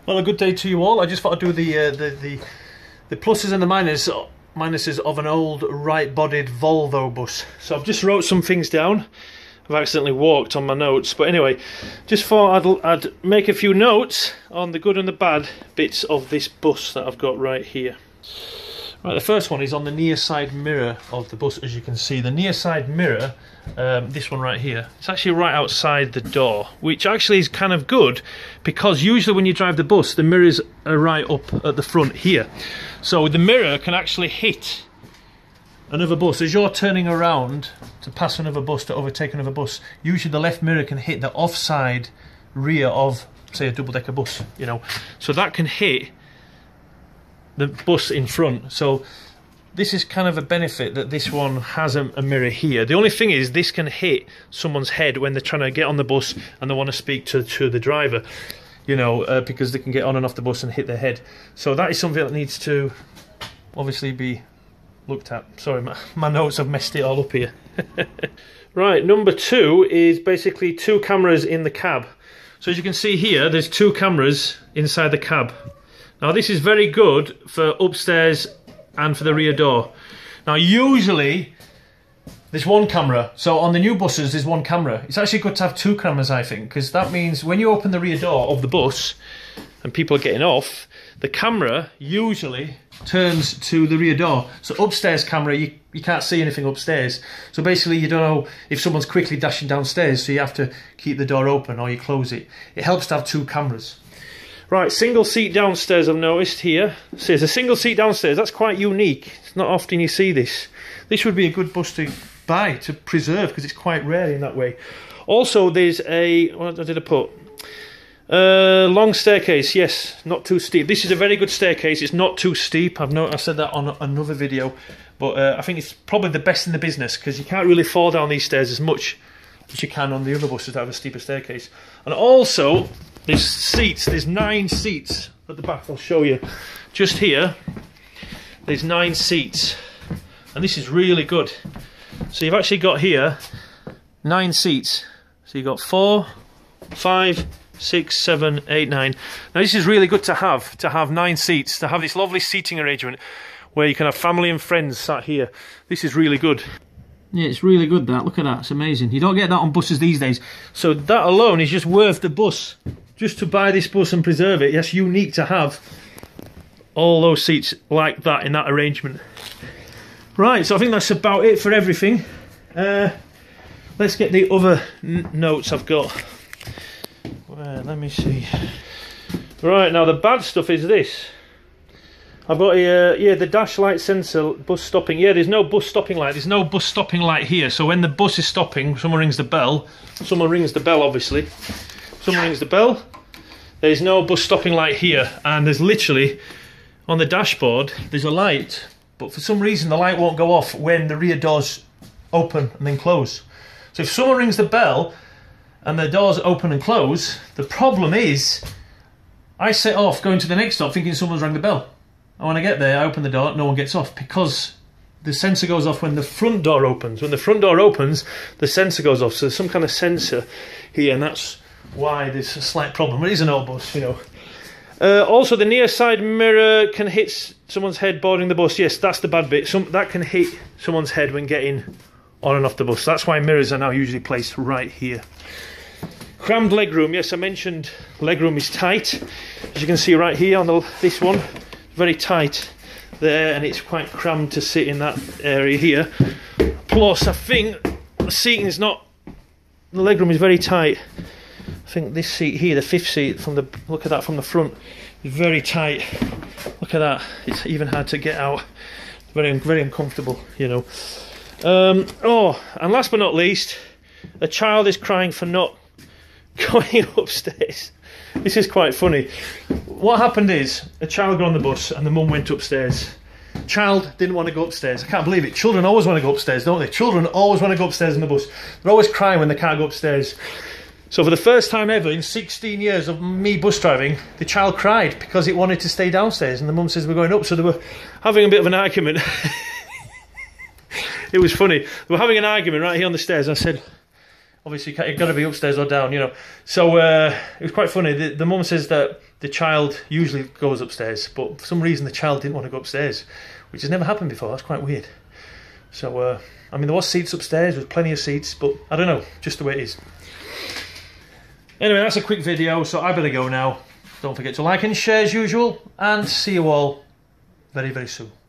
Well, a good day to you all. I just thought I'd do the pluses and the minuses of an old Wright bodied Volvo bus. So I've just wrote some things down. I've accidentally walked on my notes, but anyway, just thought I'd make a few notes on the good and the bad bits of this bus that I've got right here. Right, the first one is on the near side mirror of the bus. As you can see, the near side mirror, this one right here, it's actually right outside the door, which actually is kind of good because usually when you drive the bus, the mirrors are right up at the front here. So the mirror can actually hit another bus. As you're turning around to pass another bus, to overtake another bus, usually the left mirror can hit the offside rear of, say, a double-decker bus, you know. So that can hit the bus in front. So this is kind of a benefit that this one has a mirror here. The only thing is this can hit someone's head when they're trying to get on the bus and they want to speak to the driver, you know, because they can get on and off the bus and hit their head. So that is something that needs to obviously be looked at. Sorry, my notes have messed it all up here. Right, number two is basically two cameras in the cab. So as you can see here, there's two cameras inside the cab. Now this is very good for upstairs and for the rear door. Now usually there's one camera, so on the new buses there's one camera. It's actually good to have two cameras, I think, because that means when you open the rear door of the bus and people are getting off, the camera usually turns to the rear door. So upstairs camera, you can't see anything upstairs. So basically you don't know if someone's quickly dashing downstairs, so you have to keep the door open or you close it. It helps to have two cameras. Right, single seat downstairs I've noticed here. So there's a single seat downstairs, that's quite unique. It's not often you see this. This would be a good bus to buy, to preserve, because it's quite rare in that way. Also there's a, what did I put? Long staircase, yes, not too steep. This is a very good staircase, it's not too steep. I said that on another video, but I think it's probably the best in the business because you can't really fall down these stairs as much as you can on the other buses that have a steeper staircase. And also, there's seats, there's 9 seats at the back, I'll show you. Just here, there's 9 seats, and this is really good. So you've actually got here 9 seats. So you've got 4, 5, 6, 7, 8, 9. Now this is really good to have 9 seats, to have this lovely seating arrangement where you can have family and friends sat here. This is really good. Yeah, it's really good, that. Look at that, it's amazing. You don't get that on buses these days. So that alone is just worth the bus. Just to buy this bus and preserve it, it's unique to have all those seats like that in that arrangement. Right, so I think that's about it for everything. Let's get the other notes I've got. Let me see. Right, now the bad stuff is this. I've got yeah, the dash light sensor, bus stopping. Yeah, there's no bus stopping light. There's no bus stopping light here. So when the bus is stopping, someone rings the bell. Someone rings the bell, obviously. Someone rings the bell. There's no bus stopping light here. And there's literally, on the dashboard, there's a light. But for some reason, the light won't go off when the rear doors open and then close. So if someone rings the bell and the doors open and close, the problem is I set off going to the next stop thinking someone's rang the bell. And when I get there, I open the door, no one gets off because the sensor goes off when the front door opens. When the front door opens, the sensor goes off. So there's some kind of sensor here, and that's why there's a slight problem. It is an old bus, you know. Also, the near side mirror can hit someone's head boarding the bus. Yes, that's the bad bit. That can hit someone's head when getting on and off the bus. That's why mirrors are now usually placed right here. Crammed legroom. Yes, I mentioned legroom is tight. As you can see right here on this one, very tight there, and it's quite crammed to sit in that area here. Plus, I think the seating is not, the legroom is very tight. I think this seat here, the 5th seat, look at that from the front, is very tight. Look at that, it's even hard to get out. Very, very uncomfortable, you know. Oh, and last but not least, a child is crying for not going upstairs. This is quite funny. What happened is, a child got on the bus and the mum went upstairs. Child didn't want to go upstairs. I can't believe it. Children always want to go upstairs, don't they? Children always want to go upstairs in the bus. They're always crying when they can't go upstairs. So for the first time ever in 16 years of me bus driving, the child cried because it wanted to stay downstairs, and the mum says we're going up. So they were having a bit of an argument. It was funny. They were having an argument right here on the stairs. I said, obviously you've got to be upstairs or down, you know. So it was quite funny. The mum says that the child usually goes upstairs, but for some reason the child didn't want to go upstairs, which has never happened before. That's quite weird. So, I mean, there was seats upstairs, with plenty of seats, but I don't know, just the way it is. Anyway, that's a quick video, so I better go now. Don't forget to like and share as usual, and see you all very, very soon.